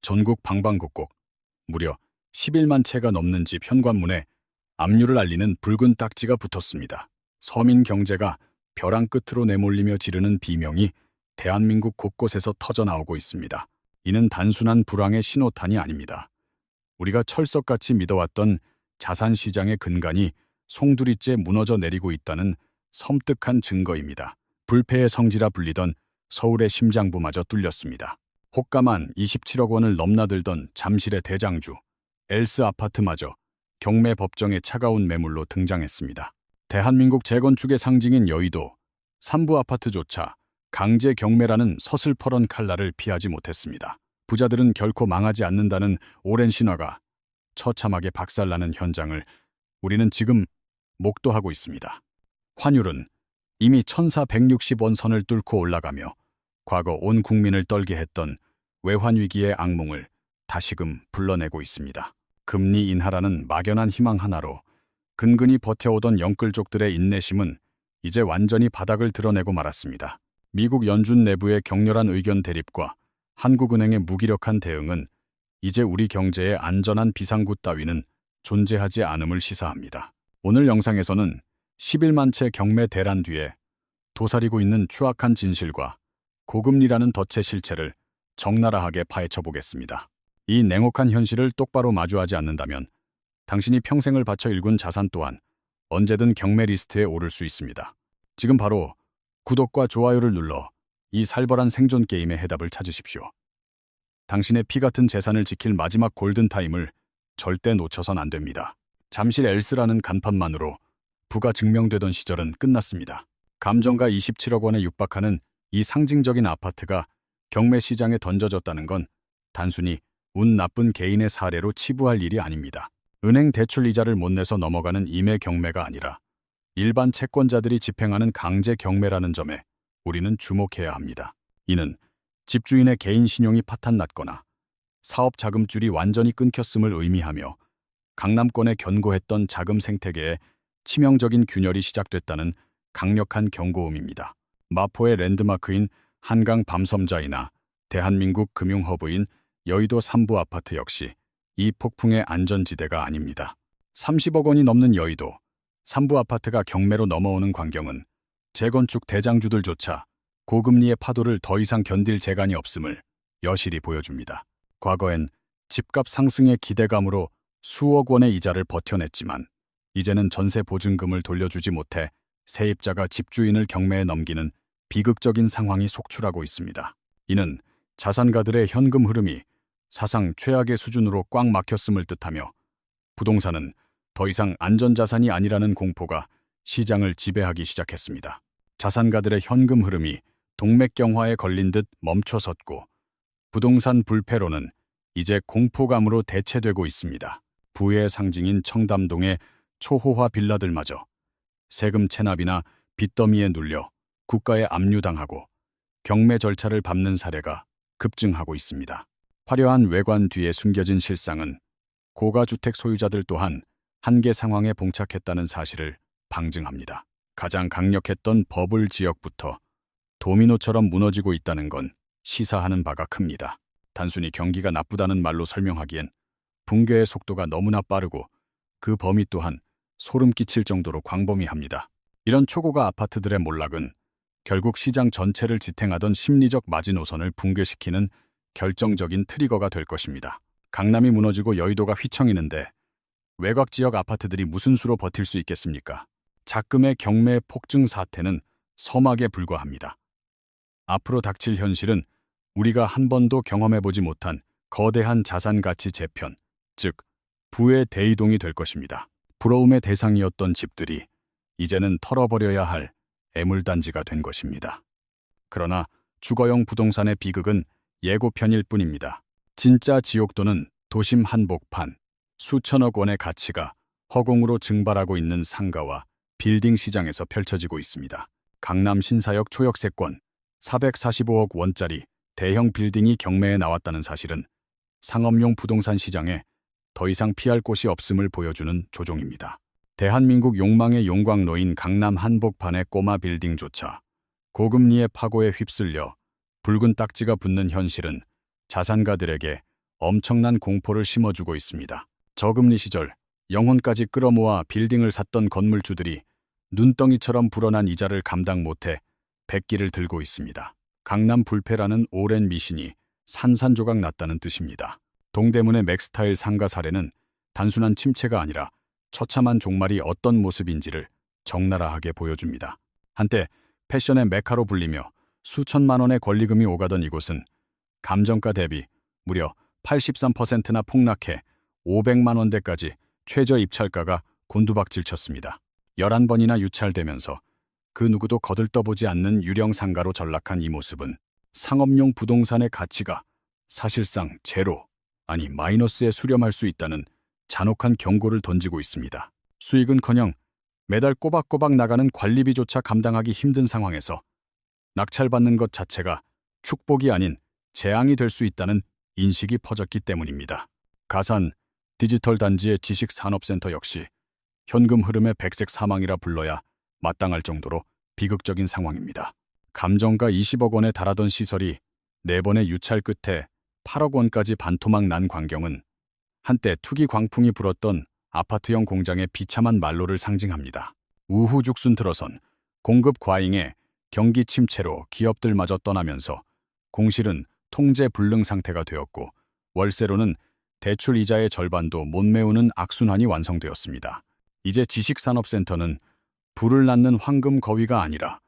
전국 방방곡곡 무려 11만 채가 넘는 집 현관문에 압류를 알리는 붉은 딱지가 붙었습니다. 서민 경제가 벼랑 끝으로 내몰리며 지르는 비명이 대한민국 곳곳에서 터져나오고 있습니다. 이는 단순한 불황의 신호탄이 아닙니다. 우리가 철석같이 믿어왔던 자산시장의 근간이 송두리째 무너져 내리고 있다는 섬뜩한 증거입니다. 불패의 성지라 불리던 서울의 심장부마저 뚫렸습니다. 호가만 27억 원을 넘나들던 잠실의 대장주 엘스 아파트마저 경매 법정의 차가운 매물로 등장했습니다. 대한민국 재건축의 상징인 여의도 삼부 아파트조차 강제 경매라는 서슬퍼런 칼날을 피하지 못했습니다. 부자들은 결코 망하지 않는다는 오랜 신화가 처참하게 박살나는 현장을 우리는 지금 목도하고 있습니다. 환율은 이미 1,460원 선을 뚫고 올라가며 과거 온 국민을 떨게 했던 외환위기의 악몽을 다시금 불러내고 있습니다. 금리 인하라는 막연한 희망 하나로 근근히 버텨오던 영끌족들의 인내심은 이제 완전히 바닥을 드러내고 말았습니다. 미국 연준 내부의 격렬한 의견 대립과 한국은행의 무기력한 대응은 이제 우리 경제의 안전한 비상구 따위는 존재하지 않음을 시사합니다. 오늘 영상에서는 11만 채 경매 대란 뒤에 도사리고 있는 추악한 진실과 고금리라는 덫의 실체를 적나라하게 파헤쳐 보겠습니다. 이 냉혹한 현실을 똑바로 마주하지 않는다면 당신이 평생을 바쳐 일군 자산 또한 언제든 경매 리스트에 오를 수 있습니다. 지금 바로 구독과 좋아요를 눌러 이 살벌한 생존 게임의 해답을 찾으십시오. 당신의 피 같은 재산을 지킬 마지막 골든타임을 절대 놓쳐선 안 됩니다. 잠실 엘스라는 간판만으로 부가 증명되던 시절은 끝났습니다. 감정가 27억 원에 육박하는 이 상징적인 아파트가 경매 시장에 던져졌다는 건 단순히 운 나쁜 개인의 사례로 치부할 일이 아닙니다. 은행 대출 이자를 못 내서 넘어가는 임의 경매가 아니라 일반 채권자들이 집행하는 강제 경매라는 점에 우리는 주목해야 합니다. 이는 집주인의 개인 신용이 파탄났거나 사업 자금줄이 완전히 끊겼음을 의미하며 강남권에 견고했던 자금 생태계에 치명적인 균열이 시작됐다는 강력한 경고음입니다. 마포의 랜드마크인 한강 밤섬자이나 대한민국 금융허브인 여의도 삼부 아파트 역시 이 폭풍의 안전지대가 아닙니다. 30억 원이 넘는 여의도 삼부 아파트가 경매로 넘어오는 광경은 재건축 대장주들조차 고금리의 파도를 더 이상 견딜 재간이 없음을 여실히 보여줍니다. 과거엔 집값 상승의 기대감으로 수억 원의 이자를 버텨냈지만 이제는 전세 보증금을 돌려주지 못해 세입자가 집주인을 경매에 넘기는 비극적인 상황이 속출하고 있습니다. 이는 자산가들의 현금 흐름이 사상 최악의 수준으로 꽉 막혔음을 뜻하며 부동산은 더 이상 안전자산이 아니라는 공포가 시장을 지배하기 시작했습니다. 자산가들의 현금 흐름이 동맥경화에 걸린 듯 멈춰섰고 부동산 불패로는 이제 공포감으로 대체되고 있습니다. 부의 상징인 청담동의 초호화 빌라들마저 세금 체납이나 빚더미에 눌려 국가에 압류당하고 경매 절차를 밟는 사례가 급증하고 있습니다. 화려한 외관 뒤에 숨겨진 실상은 고가주택 소유자들 또한 한계 상황에 봉착했다는 사실을 방증합니다. 가장 강력했던 버블 지역부터 도미노처럼 무너지고 있다는 건 시사하는 바가 큽니다. 단순히 경기가 나쁘다는 말로 설명하기엔 붕괴의 속도가 너무나 빠르고 그 범위 또한 소름 끼칠 정도로 광범위합니다. 이런 초고가 아파트들의 몰락은 결국 시장 전체를 지탱하던 심리적 마지노선을 붕괴시키는 결정적인 트리거가 될 것입니다. 강남이 무너지고 여의도가 휘청이는데 외곽 지역 아파트들이 무슨 수로 버틸 수 있겠습니까? 작금의 경매 폭증 사태는 서막에 불과합니다. 앞으로 닥칠 현실은 우리가 한 번도 경험해보지 못한 거대한 자산 가치 재편, 즉 부의 대이동이 될 것입니다. 부러움의 대상이었던 집들이 이제는 털어버려야 할 애물단지가 된 것입니다. 그러나 주거용 부동산의 비극은 예고편일 뿐입니다. 진짜 지옥도는 도심 한복판, 수천억 원의 가치가 허공으로 증발하고 있는 상가와 빌딩 시장에서 펼쳐지고 있습니다. 강남 신사역 초역세권 445억 원짜리 대형 빌딩이 경매에 나왔다는 사실은 상업용 부동산 시장에 더 이상 피할 곳이 없음을 보여주는 조종입니다. 대한민국 욕망의 용광로인 강남 한복판의 꼬마 빌딩조차 고금리의 파고에 휩쓸려 붉은 딱지가 붙는 현실은 자산가들에게 엄청난 공포를 심어주고 있습니다. 저금리 시절 영혼까지 끌어모아 빌딩을 샀던 건물주들이 눈덩이처럼 불어난 이자를 감당 못해 백기를 들고 있습니다. 강남 불패라는 오랜 미신이 산산조각 났다는 뜻입니다. 동대문의 맥스타일 상가 사례는 단순한 침체가 아니라 처참한 종말이 어떤 모습인지를 적나라하게 보여줍니다. 한때 패션의 메카로 불리며 수천만 원의 권리금이 오가던 이곳은 감정가 대비 무려 83%나 폭락해 500만 원대까지 최저 입찰가가 곤두박질 쳤습니다. 11번이나 유찰되면서 그 누구도 거들떠보지 않는 유령 상가로 전락한 이 모습은 상업용 부동산의 가치가 사실상 제로, 아니 마이너스에 수렴할 수 있다는 잔혹한 경고를 던지고 있습니다. 수익은커녕 매달 꼬박꼬박 나가는 관리비조차 감당하기 힘든 상황에서 낙찰받는 것 자체가 축복이 아닌 재앙이 될 수 있다는 인식이 퍼졌기 때문입니다. 가산 디지털 단지의 지식산업센터 역시 현금 흐름의 백색 사망이라 불러야 마땅할 정도로 비극적인 상황입니다. 감정가 20억 원에 달하던 시설이 4번의 유찰 끝에 8억 원까지 반토막 난 광경은 한때 투기 광풍이 불었던 아파트형 공장의 비참한 말로를 상징합니다. 우후죽순 들어선 공급 과잉에 경기 침체로 기업들마저 떠나면서 공실은 통제 불능 상태가 되었고 월세로는 대출 이자의 절반도 못 메우는 악순환이 완성되었습니다. 이제 지식산업센터는 불을 낳는 황금 거위가 아니라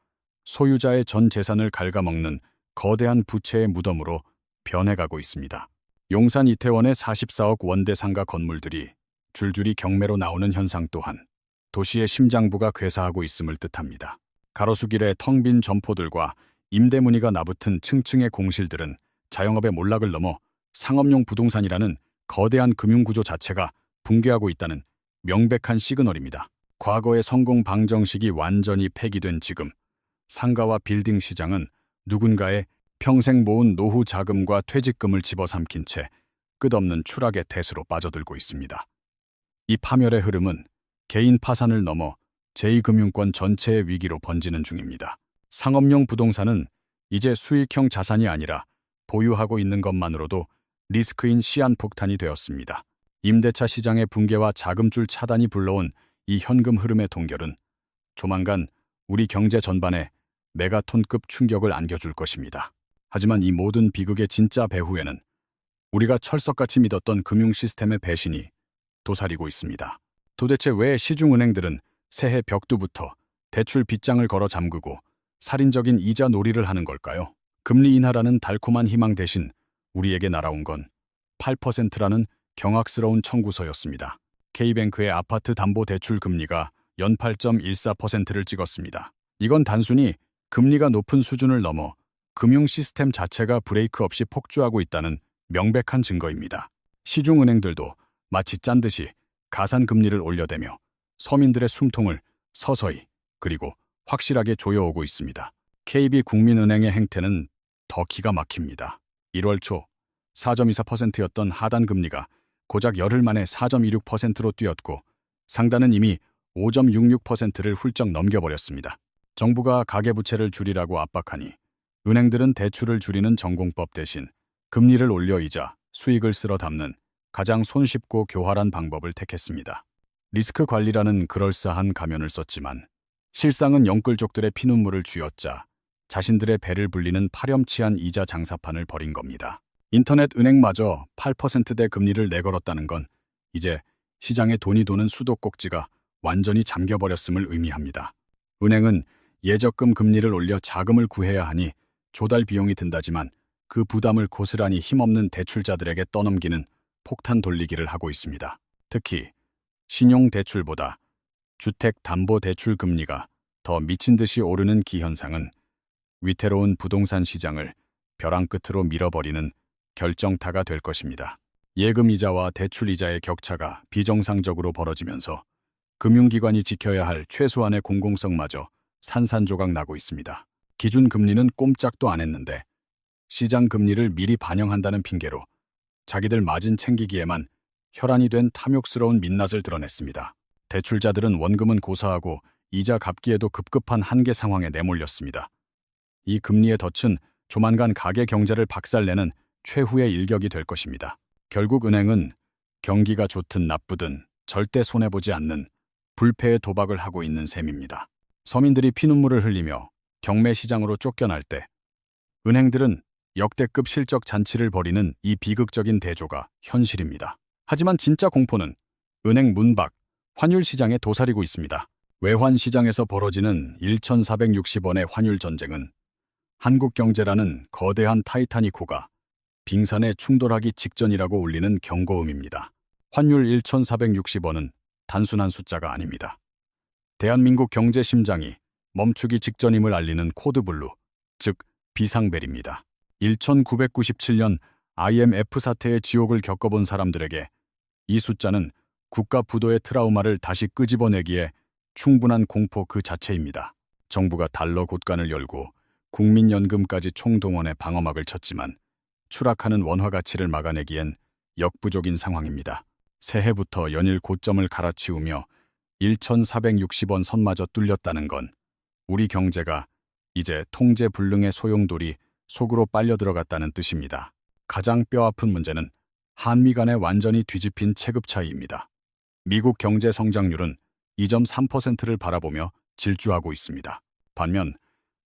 소유자의 전 재산을 갉아먹는 거대한 부채의 무덤으로 변해가고 있습니다. 용산 이태원의 44억 원대 상가 건물들이 줄줄이 경매로 나오는 현상 또한 도시의 심장부가 괴사하고 있음을 뜻합니다. 가로수길의 텅 빈 점포들과 임대 문의가 나붙은 층층의 공실들은 자영업의 몰락을 넘어 상업용 부동산이라는 거대한 금융구조 자체가 붕괴하고 있다는 명백한 시그널입니다. 과거의 성공 방정식이 완전히 폐기된 지금, 상가와 빌딩 시장은 누군가의 평생 모은 노후 자금과 퇴직금을 집어삼킨 채 끝없는 추락의 대수로 빠져들고 있습니다. 이 파멸의 흐름은 개인 파산을 넘어 제2금융권 전체의 위기로 번지는 중입니다. 상업용 부동산은 이제 수익형 자산이 아니라 보유하고 있는 것만으로도 리스크인 시한폭탄이 되었습니다. 임대차 시장의 붕괴와 자금줄 차단이 불러온 이 현금 흐름의 동결은 조만간 우리 경제 전반에 메가톤급 충격을 안겨줄 것입니다. 하지만 이 모든 비극의 진짜 배후에는 우리가 철석같이 믿었던 금융 시스템의 배신이 도사리고 있습니다. 도대체 왜 시중은행들은 새해 벽두부터 대출 빗장을 걸어 잠그고 살인적인 이자 놀이를 하는 걸까요? 금리 인하라는 달콤한 희망 대신 우리에게 날아온 건 8%라는 경악스러운 청구서였습니다. K뱅크의 아파트 담보 대출 금리가 연 8.14%를 찍었습니다. 이건 단순히 금리가 높은 수준을 넘어 금융 시스템 자체가 브레이크 없이 폭주하고 있다는 명백한 증거입니다. 시중은행들도 마치 짠 듯이 가산 금리를 올려대며 서민들의 숨통을 서서히 그리고 확실하게 조여오고 있습니다. KB국민은행의 행태는 더 기가 막힙니다. 1월 초 4.24%였던 하단 금리가 고작 열흘 만에 4.26%로 뛰었고 상단은 이미 5.66%를 훌쩍 넘겨버렸습니다. 정부가 가계부채를 줄이라고 압박하니 은행들은 대출을 줄이는 전공법 대신 금리를 올려이자 수익을 쓸어 담는 가장 손쉽고 교활한 방법을 택했습니다. 리스크 관리라는 그럴싸한 가면을 썼지만 실상은 영끌족들의 피눈물을 쥐어짜 자신들의 배를 불리는 파렴치한 이자 장사판을 벌인 겁니다. 인터넷 은행마저 8%대 금리를 내걸었다는 건 이제 시장에 돈이 도는 수도꼭지가 완전히 잠겨버렸음을 의미합니다. 은행은 예적금 금리를 올려 자금을 구해야 하니 조달 비용이 든다지만 그 부담을 고스란히 힘없는 대출자들에게 떠넘기는 폭탄 돌리기를 하고 있습니다. 특히 신용대출보다 주택담보대출 금리가 더 미친 듯이 오르는 기현상은 위태로운 부동산 시장을 벼랑 끝으로 밀어버리는 결정타가 될 것입니다. 예금이자와 대출이자의 격차가 비정상적으로 벌어지면서 금융기관이 지켜야 할 최소한의 공공성마저 산산조각 나고 있습니다. 기준금리는 꼼짝도 안 했는데 시장 금리를 미리 반영한다는 핑계로 자기들 마진 챙기기에만 혈안이 된 탐욕스러운 민낯을 드러냈습니다. 대출자들은 원금은 고사하고 이자 갚기에도 급급한 한계 상황에 내몰렸습니다. 이 금리의 덫은 조만간 가계 경제를 박살내는 최후의 일격이 될 것입니다. 결국 은행은 경기가 좋든 나쁘든 절대 손해보지 않는 불패의 도박을 하고 있는 셈입니다. 서민들이 피눈물을 흘리며 경매 시장으로 쫓겨날 때 은행들은 역대급 실적 잔치를 벌이는 이 비극적인 대조가 현실입니다. 하지만 진짜 공포는 은행 문 밖 환율 시장에 도사리고 있습니다. 외환 시장에서 벌어지는 1,460원의 환율 전쟁은 한국 경제라는 거대한 타이타닉호가 빙산에 충돌하기 직전이라고 울리는 경고음입니다. 환율 1,460원은 단순한 숫자가 아닙니다. 대한민국 경제 심장이 멈추기 직전임을 알리는 코드블루, 즉 비상벨입니다. 1997년 IMF 사태의 지옥을 겪어본 사람들에게 이 숫자는 국가 부도의 트라우마를 다시 끄집어내기에 충분한 공포 그 자체입니다. 정부가 달러 곳간을 열고 국민연금까지 총동원해 방어막을 쳤지만 추락하는 원화 가치를 막아내기엔 역부족인 상황입니다. 새해부터 연일 고점을 갈아치우며 1,460원 선마저 뚫렸다는 건 우리 경제가 이제 통제 불능의 소용돌이 속으로 빨려 들어갔다는 뜻입니다. 가장 뼈아픈 문제는 한미 간의 완전히 뒤집힌 체급 차이입니다. 미국 경제 성장률은 2.3%를 바라보며 질주하고 있습니다. 반면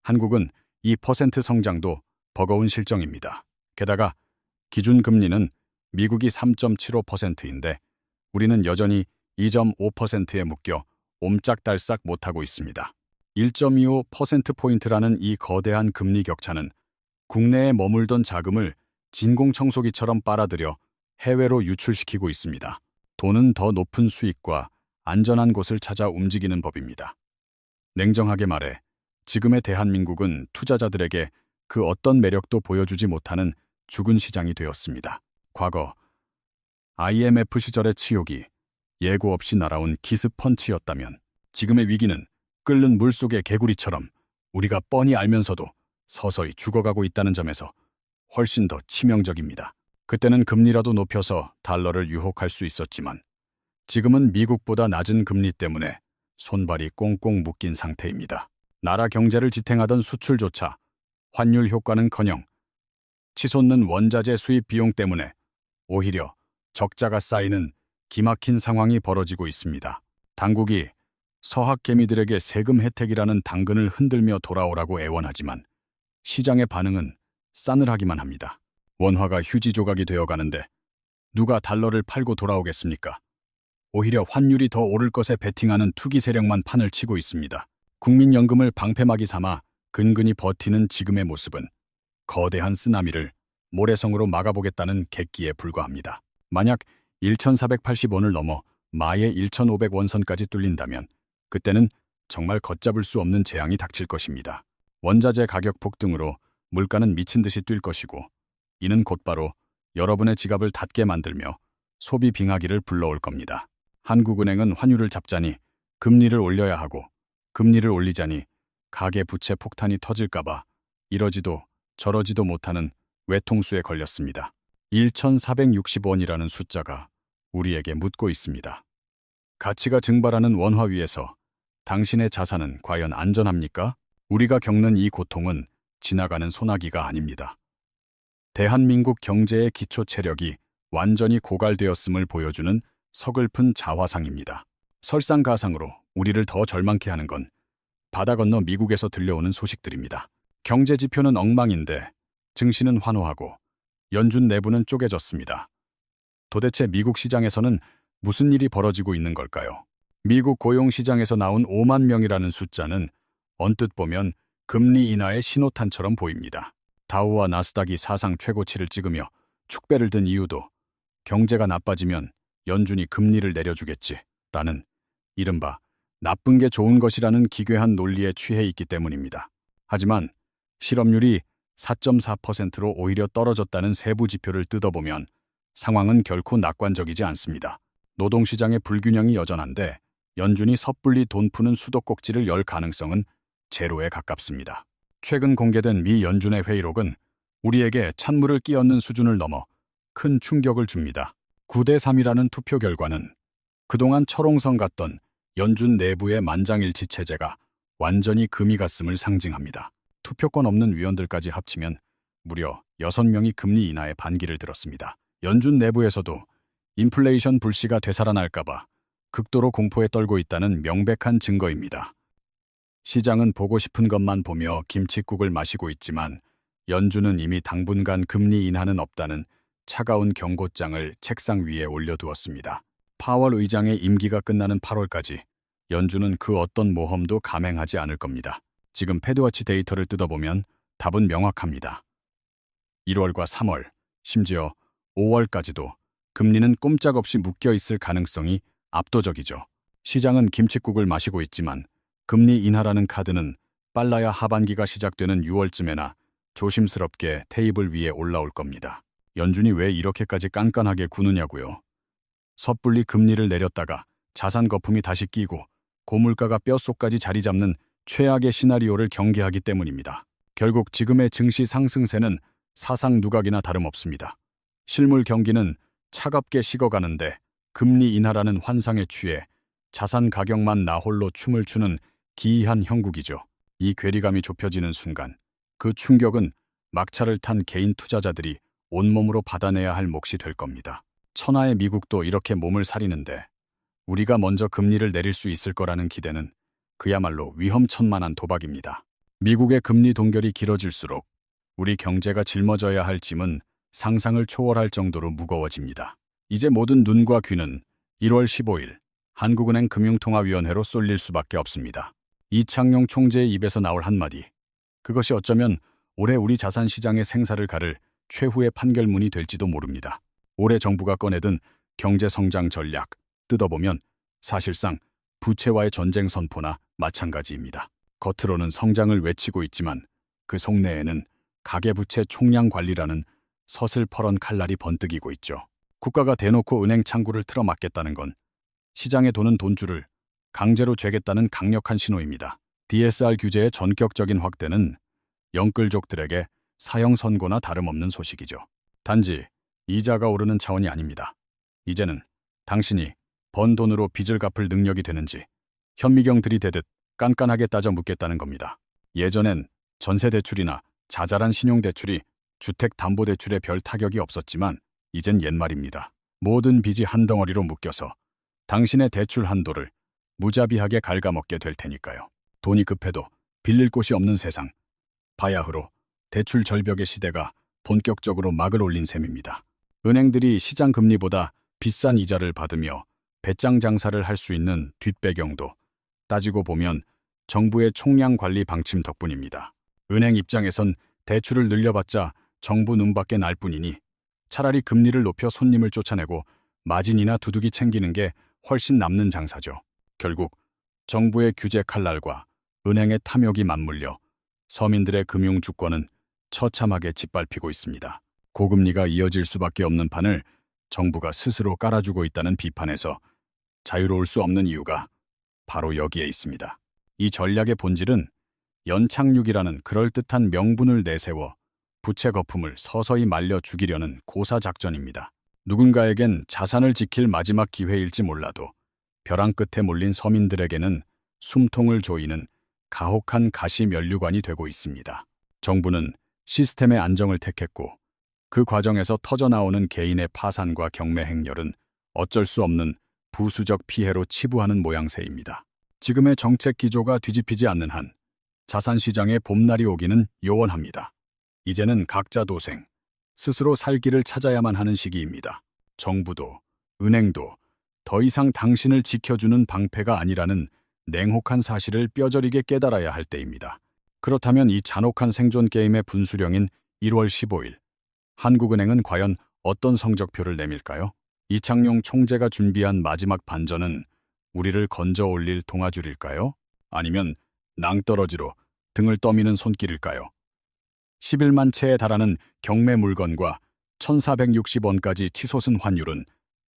한국은 2% 성장도 버거운 실정입니다. 게다가 기준금리는 미국이 3.75%인데 우리는 여전히 2.5%에 묶여 옴짝달싹 못하고 있습니다. 1.25%포인트라는 이 거대한 금리 격차는 국내에 머물던 자금을 진공청소기처럼 빨아들여 해외로 유출시키고 있습니다. 돈은 더 높은 수익과 안전한 곳을 찾아 움직이는 법입니다. 냉정하게 말해 지금의 대한민국은 투자자들에게 그 어떤 매력도 보여주지 못하는 죽은 시장이 되었습니다. 과거 IMF 시절의 치욕이 예고 없이 날아온 기습펀치였다면 지금의 위기는 끓는 물속의 개구리처럼 우리가 뻔히 알면서도 서서히 죽어가고 있다는 점에서 훨씬 더 치명적입니다. 그때는 금리라도 높여서 달러를 유혹할 수 있었지만 지금은 미국보다 낮은 금리 때문에 손발이 꽁꽁 묶인 상태입니다. 나라 경제를 지탱하던 수출조차 환율 효과는커녕 치솟는 원자재 수입 비용 때문에 오히려 적자가 쌓이는 기막힌 상황이 벌어지고 있습니다. 당국이 서학개미들에게 세금 혜택이라는 당근을 흔들며 돌아오라고 애원하지만 시장의 반응은 싸늘하기만 합니다. 원화가 휴지 조각이 되어가는데 누가 달러를 팔고 돌아오겠습니까? 오히려 환율이 더 오를 것에 베팅하는 투기 세력만 판을 치고 있습니다. 국민연금을 방패막이 삼아 근근히 버티는 지금의 모습은 거대한 쓰나미를 모래성으로 막아보겠다는 객기에 불과합니다. 만약 1,480원을 넘어 마의 1,500원 선까지 뚫린다면 그때는 정말 걷잡을 수 없는 재앙이 닥칠 것입니다. 원자재 가격 폭등으로 물가는 미친 듯이 뛸 것이고 이는 곧바로 여러분의 지갑을 닫게 만들며 소비 빙하기를 불러올 겁니다. 한국은행은 환율을 잡자니 금리를 올려야 하고 금리를 올리자니 가계 부채 폭탄이 터질까봐 이러지도 저러지도 못하는 외통수에 걸렸습니다. 1,460원이라는 숫자가 우리에게 묻고 있습니다. 가치가 증발하는 원화 위에서 당신의 자산은 과연 안전합니까? 우리가 겪는 이 고통은 지나가는 소나기가 아닙니다. 대한민국 경제의 기초 체력이 완전히 고갈되었음을 보여주는 서글픈 자화상입니다. 설상가상으로 우리를 더 절망케 하는 건 바다 건너 미국에서 들려오는 소식들입니다. 경제 지표는 엉망인데 증시는 환호하고 연준 내부는 쪼개졌습니다. 도대체 미국 시장에서는 무슨 일이 벌어지고 있는 걸까요? 미국 고용시장에서 나온 5만 명이라는 숫자는 언뜻 보면 금리 인하의 신호탄처럼 보입니다. 다우와 나스닥이 사상 최고치를 찍으며 축배를 든 이유도 경제가 나빠지면 연준이 금리를 내려주겠지라는 이른바 나쁜 게 좋은 것이라는 기괴한 논리에 취해 있기 때문입니다. 하지만 실업률이 4.4%로 오히려 떨어졌다는 세부 지표를 뜯어보면 상황은 결코 낙관적이지 않습니다. 노동시장의 불균형이 여전한데 연준이 섣불리 돈 푸는 수도꼭지를 열 가능성은 제로에 가깝습니다. 최근 공개된 미 연준의 회의록은 우리에게 찬물을 끼얹는 수준을 넘어 큰 충격을 줍니다. 9대3이라는 투표 결과는 그동안 철옹성 같던 연준 내부의 만장일치 체제가 완전히 금이 갔음을 상징합니다. 투표권 없는 위원들까지 합치면 무려 6명이 금리 인하에 반기를 들었습니다. 연준 내부에서도 인플레이션 불씨가 되살아날까봐 극도로 공포에 떨고 있다는 명백한 증거입니다. 시장은 보고 싶은 것만 보며 김칫국을 마시고 있지만 연준은 이미 당분간 금리 인하는 없다는 차가운 경고장을 책상 위에 올려두었습니다. 파월 의장의 임기가 끝나는 8월까지 연준은 그 어떤 모험도 감행하지 않을 겁니다. 지금 패드워치 데이터를 뜯어보면 답은 명확합니다. 1월과 3월, 심지어 5월까지도 금리는 꼼짝없이 묶여 있을 가능성이 압도적이죠. 시장은 김칫국을 마시고 있지만 금리 인하라는 카드는 빨라야 하반기가 시작되는 6월쯤에나 조심스럽게 테이블 위에 올라올 겁니다. 연준이 왜 이렇게까지 깐깐하게 구느냐고요. 섣불리 금리를 내렸다가 자산 거품이 다시 끼고 고물가가 뼛속까지 자리 잡는 최악의 시나리오를 경계하기 때문입니다. 결국 지금의 증시 상승세는 사상 누각이나 다름없습니다. 실물 경기는 차갑게 식어가는데 금리 인하라는 환상에 취해 자산 가격만 나홀로 춤을 추는 기이한 형국이죠. 이 괴리감이 좁혀지는 순간 그 충격은 막차를 탄 개인 투자자들이 온몸으로 받아내야 할 몫이 될 겁니다. 천하의 미국도 이렇게 몸을 사리는데 우리가 먼저 금리를 내릴 수 있을 거라는 기대는 그야말로 위험천만한 도박입니다. 미국의 금리 동결이 길어질수록 우리 경제가 짊어져야 할 짐은 상상을 초월할 정도로 무거워집니다. 이제 모든 눈과 귀는 1월 15일 한국은행 금융통화위원회로 쏠릴 수밖에 없습니다. 이창용 총재의 입에서 나올 한마디, 그것이 어쩌면 올해 우리 자산시장의 생사를 가를 최후의 판결문이 될지도 모릅니다. 올해 정부가 꺼내든 경제성장 전략, 뜯어보면 사실상 부채와의 전쟁 선포나 마찬가지입니다. 겉으로는 성장을 외치고 있지만 그 속내에는 가계부채 총량 관리라는 서슬퍼런 칼날이 번뜩이고 있죠. 국가가 대놓고 은행 창구를 틀어막겠다는 건 시장에 도는 돈줄을 강제로 죄겠다는 강력한 신호입니다. DSR 규제의 전격적인 확대는 영끌족들에게 사형 선고나 다름없는 소식이죠. 단지 이자가 오르는 차원이 아닙니다. 이제는 당신이 번 돈으로 빚을 갚을 능력이 되는지 현미경 들이대듯 깐깐하게 따져 묻겠다는 겁니다. 예전엔 전세대출이나 자잘한 신용대출이 주택담보대출에 별 타격이 없었지만 이젠 옛말입니다. 모든 빚이 한 덩어리로 묶여서 당신의 대출 한도를 무자비하게 갉아먹게 될 테니까요. 돈이 급해도 빌릴 곳이 없는 세상, 바야흐로 대출 절벽의 시대가 본격적으로 막을 올린 셈입니다. 은행들이 시장 금리보다 비싼 이자를 받으며 배짱 장사를 할 수 있는 뒷배경도 따지고 보면 정부의 총량 관리 방침 덕분입니다. 은행 입장에선 대출을 늘려봤자 정부 눈밖에 날 뿐이니 차라리 금리를 높여 손님을 쫓아내고 마진이나 두둑이 챙기는 게 훨씬 남는 장사죠. 결국 정부의 규제 칼날과 은행의 탐욕이 맞물려 서민들의 금융 주권은 처참하게 짓밟히고 있습니다. 고금리가 이어질 수밖에 없는 판을 정부가 스스로 깔아주고 있다는 비판에서 자유로울 수 없는 이유가 바로 여기에 있습니다. 이 전략의 본질은 연착륙이라는 그럴듯한 명분을 내세워 부채 거품을 서서히 말려 죽이려는 고사작전입니다. 누군가에겐 자산을 지킬 마지막 기회일지 몰라도 벼랑 끝에 몰린 서민들에게는 숨통을 조이는 가혹한 가시면류관이 되고 있습니다. 정부는 시스템의 안정을 택했고 그 과정에서 터져나오는 개인의 파산과 경매 행렬은 어쩔 수 없는 부수적 피해로 치부하는 모양새입니다. 지금의 정책 기조가 뒤집히지 않는 한 자산시장의 봄날이 오기는 요원합니다. 이제는 각자 도생, 스스로 살 길을 찾아야만 하는 시기입니다. 정부도, 은행도 더 이상 당신을 지켜주는 방패가 아니라는 냉혹한 사실을 뼈저리게 깨달아야 할 때입니다. 그렇다면 이 잔혹한 생존 게임의 분수령인 1월 15일, 한국은행은 과연 어떤 성적표를 내밀까요? 이창용 총재가 준비한 마지막 반전은 우리를 건져 올릴 동아줄일까요? 아니면 낭떠러지로 등을 떠미는 손길일까요? 11만 채에 달하는 경매 물건과 1,460원까지 치솟은 환율은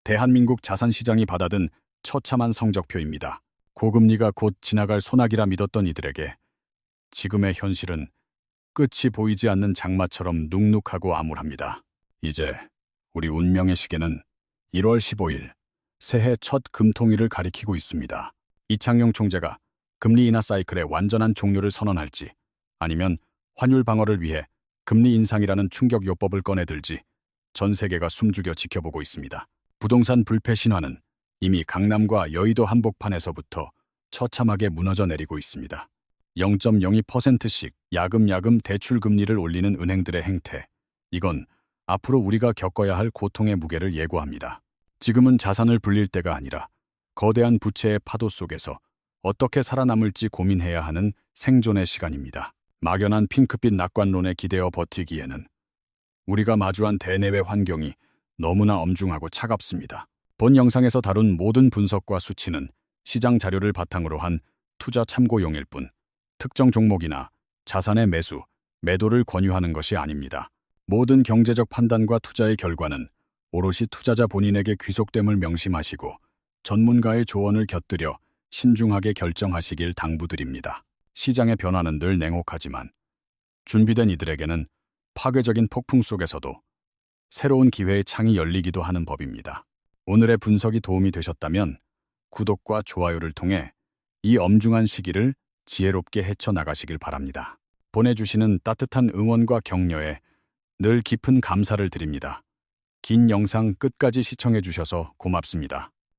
대한민국 자산시장이 받아든 처참한 성적표입니다. 고금리가 곧 지나갈 소나기라 믿었던 이들에게 지금의 현실은 끝이 보이지 않는 장마처럼 눅눅하고 암울합니다. 이제 우리 운명의 시계는 1월 15일 새해 첫 금통일을 가리키고 있습니다. 이창용 총재가 금리 인하 사이클의 완전한 종료를 선언할지 아니면 환율 방어를 위해 금리 인상이라는 충격 요법을 꺼내들지 전 세계가 숨죽여 지켜보고 있습니다. 부동산 불패 신화는 이미 강남과 여의도 한복판에서부터 처참하게 무너져 내리고 있습니다. 0.02%씩 야금야금 대출 금리를 올리는 은행들의 행태. 이건 앞으로 우리가 겪어야 할 고통의 무게를 예고합니다. 지금은 자산을 불릴 때가 아니라 거대한 부채의 파도 속에서 어떻게 살아남을지 고민해야 하는 생존의 시간입니다. 막연한 핑크빛 낙관론에 기대어 버티기에는 우리가 마주한 대내외 환경이 너무나 엄중하고 차갑습니다. 본 영상에서 다룬 모든 분석과 수치는 시장 자료를 바탕으로 한 투자 참고용일 뿐, 특정 종목이나 자산의 매수, 매도를 권유하는 것이 아닙니다. 모든 경제적 판단과 투자의 결과는 오롯이 투자자 본인에게 귀속됨을 명심하시고 전문가의 조언을 곁들여 신중하게 결정하시길 당부드립니다. 시장의 변화는 늘 냉혹하지만 준비된 이들에게는 파괴적인 폭풍 속에서도 새로운 기회의 창이 열리기도 하는 법입니다. 오늘의 분석이 도움이 되셨다면 구독과 좋아요를 통해 이 엄중한 시기를 지혜롭게 헤쳐나가시길 바랍니다. 보내주시는 따뜻한 응원과 격려에 늘 깊은 감사를 드립니다. 긴 영상 끝까지 시청해주셔서 고맙습니다.